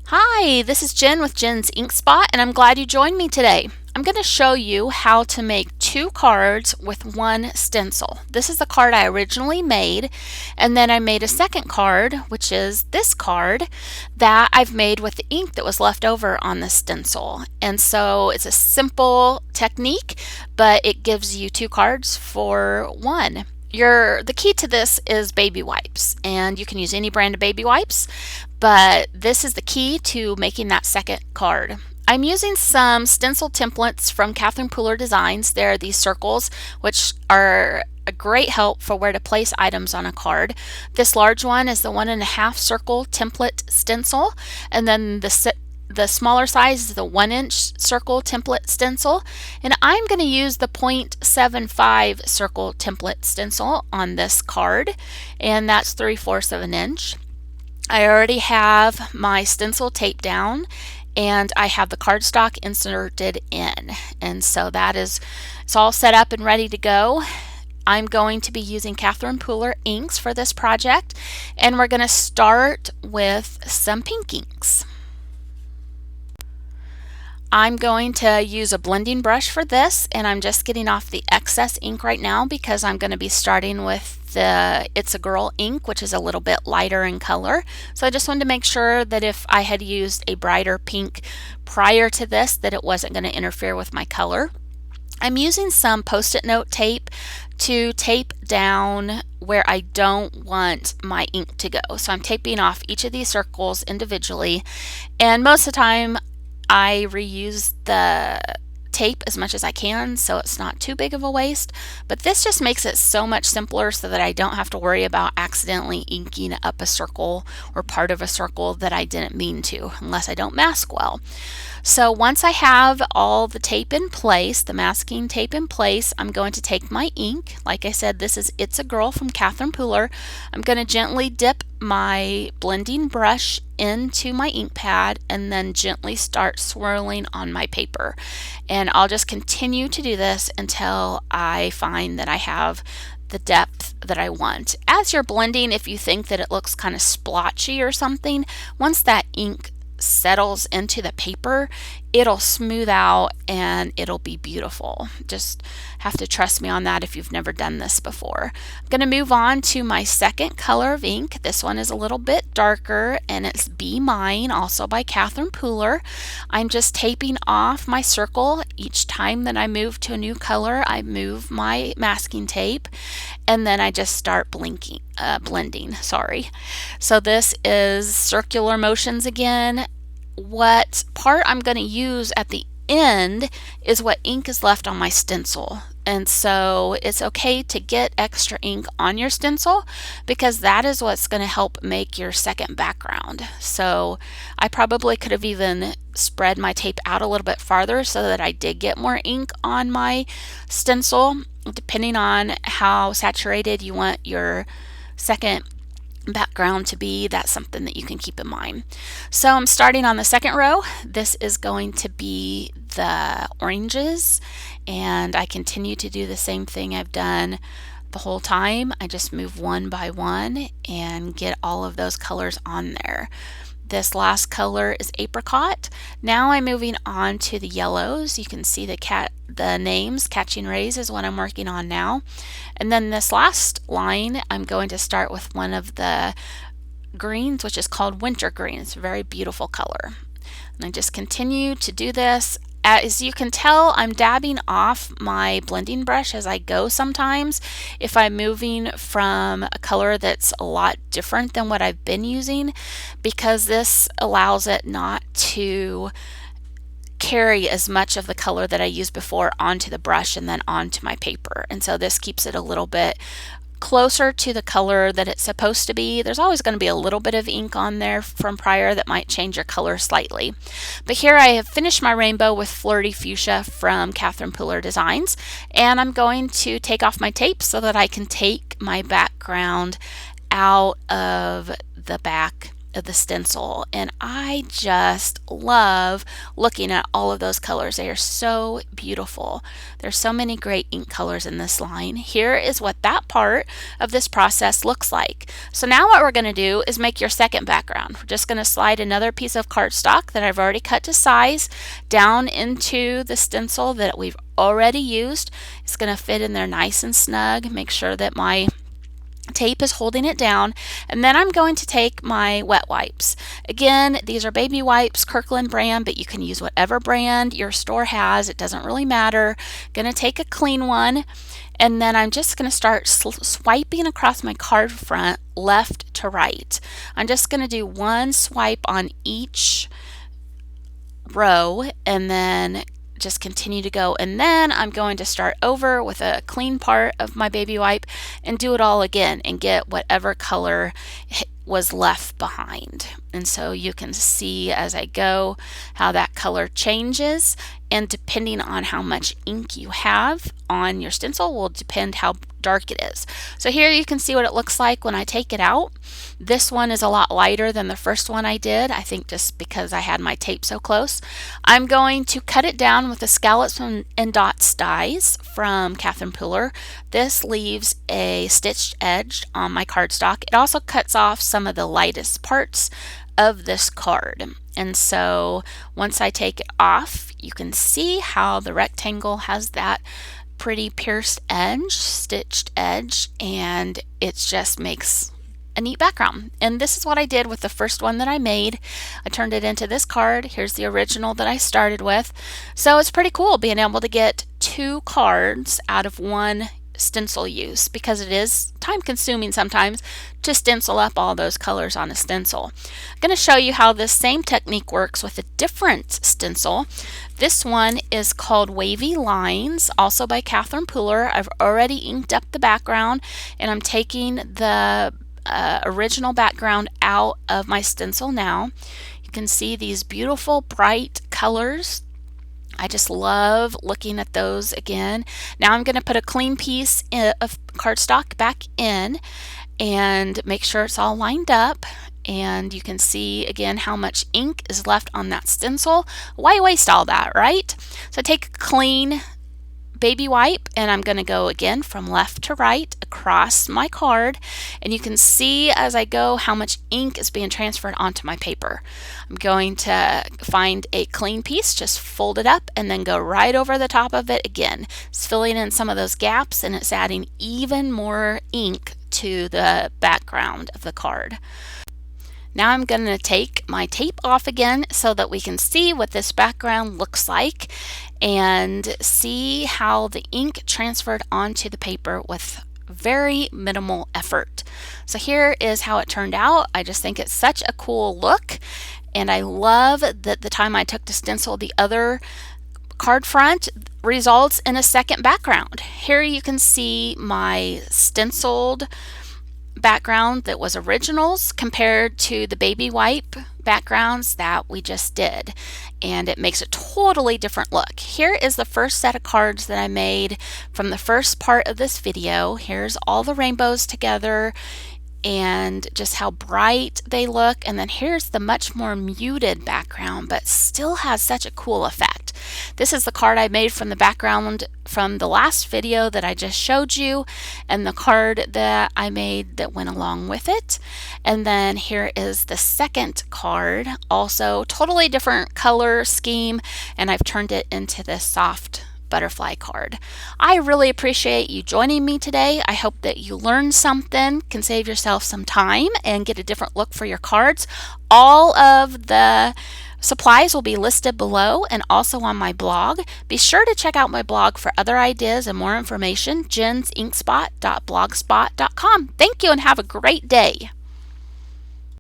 Hi, this is Jen with Jen's Ink Spot, and I'm glad you joined me today. I'm going to show you how to make two cards with one stencil. This is the card I originally made, and then I made a second card, which is this card, that I've made with the ink that was left over on the stencil. And so it's a simple technique, but it gives you two cards for one. The key to this is baby wipes, and you can use any brand of baby wipes, but this is the key to making that second card. I'm using some stencil templates from Catherine Pooler Designs. They're these circles, which are a great help for where to place items on a card. This large one is the 1.5 circle template stencil, and then the smaller size is the 1-inch circle template stencil, and I'm going to use the 0.75 circle template stencil on this card, and that's 3/4 of an inch. I already have my stencil taped down, and I have the cardstock inserted in, and so it's all set up and ready to go. I'm going to be using Catherine Pooler inks for this project, and we're going to start with some pink inks. I'm going to use a blending brush for this, and I'm just getting off the excess ink right now because I'm going to be starting with the It's a Girl ink, which is a little bit lighter in color. So I just wanted to make sure that if I had used a brighter pink prior to this, that it wasn't going to interfere with my color. I'm using some post-it note tape to tape down where I don't want my ink to go. So I'm taping off each of these circles individually, and most of the time I reuse the tape as much as I can so it's not too big of a waste, but this just makes it so much simpler so that I don't have to worry about accidentally inking up a circle or part of a circle that I didn't mean to, unless I don't mask well. So once I have all the tape in place, the masking tape in place, I'm going to take my ink. Like I said, this is It's a Girl from Catherine Pooler. I'm going to gently dip my blending brush into my ink pad and then gently start swirling on my paper. And I'll just continue to do this until I find that I have the depth that I want. As you're blending, if you think that it looks kind of splotchy or something, once that ink settles into the paper, it'll smooth out and it'll be beautiful. Just have to trust me on that if you've never done this before. I'm going to move on to my second color of ink. This one is a little bit darker, and it's Be Mine, also by Catherine Pooler. I'm just taping off my circle. Each time that I move to a new color, I move my masking tape, and then I just start blending. So this is circular motions again. What part I'm going to use at the end is what ink is left on my stencil. And so it's okay to get extra ink on your stencil because that is what's going to help make your second background. So I probably could have even spread my tape out a little bit farther so that I did get more ink on my stencil, depending on how saturated you want your second background to be. That's something that you can keep in mind. So I'm starting on the second row. This is going to be the oranges, and I continue to do the same thing I've done the whole time. I just move one by one and get all of those colors on there. This last color is apricot. Now I'm moving on to the yellows. You can see the names. Catching Rays is what I'm working on now. And then this last line, I'm going to start with one of the greens, which is called Winter Greens. Very beautiful color. And I just continue to do this. As you can tell, I'm dabbing off my blending brush as I go sometimes if I'm moving from a color that's a lot different than what I've been using, because this allows it not to carry as much of the color that I used before onto the brush and then onto my paper. And so this keeps it a little bit closer to the color that it's supposed to be. There's always going to be a little bit of ink on there from prior that might change your color slightly. But here I have finished my rainbow with Flirty Fuchsia from Catherine Pooler Designs, and I'm going to take off my tape so that I can take my background out of the back of the stencil, and I just love looking at all of those colors. They are so beautiful. There's so many great ink colors in this line. Here is what that part of this process looks like. So now what we're going to do is make your second background. We're just going to slide another piece of cardstock that I've already cut to size down into the stencil that we've already used. It's going to fit in there nice and snug. Make sure that my tape is holding it down, and then I'm going to take my wet wipes. Again, these are baby wipes, Kirkland brand, but you can use whatever brand your store has. It doesn't really matter. Gonna take a clean one, and then I'm just gonna start swiping across my card front left to right. I'm just gonna do one swipe on each row and then just continue to go, and then I'm going to start over with a clean part of my baby wipe and do it all again and get whatever color was left behind. And so you can see as I go how that color changes, and depending on how much ink you have on your stencil will depend how dark it is. So here you can see what it looks like when I take it out. This one is a lot lighter than the first one I did, I think just because I had my tape so close. I'm going to cut it down with the Scallops and Dots dies from Catherine Pooler. This leaves a stitched edge on my cardstock. It also cuts off some of the lightest parts of this card. And so once I take it off, you can see how the rectangle has that pretty pierced edge, stitched edge, and it just makes a neat background. And this is what I did with the first one that I made. I turned it into this card. Here's the original that I started with. So it's pretty cool being able to get two cards out of one stencil use, because it is time consuming sometimes to stencil up all those colors on a stencil. I'm going to show you how this same technique works with a different stencil. This one is called Wavy Lines, also by Catherine Pooler. I've already inked up the background, and I'm taking the original background out of my stencil now. You can see these beautiful bright colors. I just love looking at those again. Now I'm going to put a clean piece of cardstock back in and make sure it's all lined up. And you can see again how much ink is left on that stencil. Why waste all that, right? So take a clean baby wipe, and I'm going to go again from left to right across my card, and you can see as I go how much ink is being transferred onto my paper. I'm going to find a clean piece, just fold it up, and then go right over the top of it again. It's filling in some of those gaps, and it's adding even more ink to the background of the card. Now I'm going to take my tape off again so that we can see what this background looks like and see how the ink transferred onto the paper with very minimal effort. So here is how it turned out. I just think it's such a cool look, and I love that the time I took to stencil the other card front results in a second background. Here you can see my stenciled background that was originals compared to the baby wipe backgrounds that we just did, and it makes a totally different look. Here is the first set of cards that I made from the first part of this video. Here's all the rainbows together and just how bright they look, and then here's the much more muted background but still has such a cool effect. This is the card I made from the background from the last video that I just showed you, and the card that I made that went along with it. And then here is the second card, also totally different color scheme, and I've turned it into this soft butterfly card. I really appreciate you joining me today. I hope that you learned something, can save yourself some time, and get a different look for your cards. All of the supplies will be listed below and also on my blog. Be sure to check out my blog for other ideas and more information, jensinksspot.blogspot.com. Thank you and have a great day.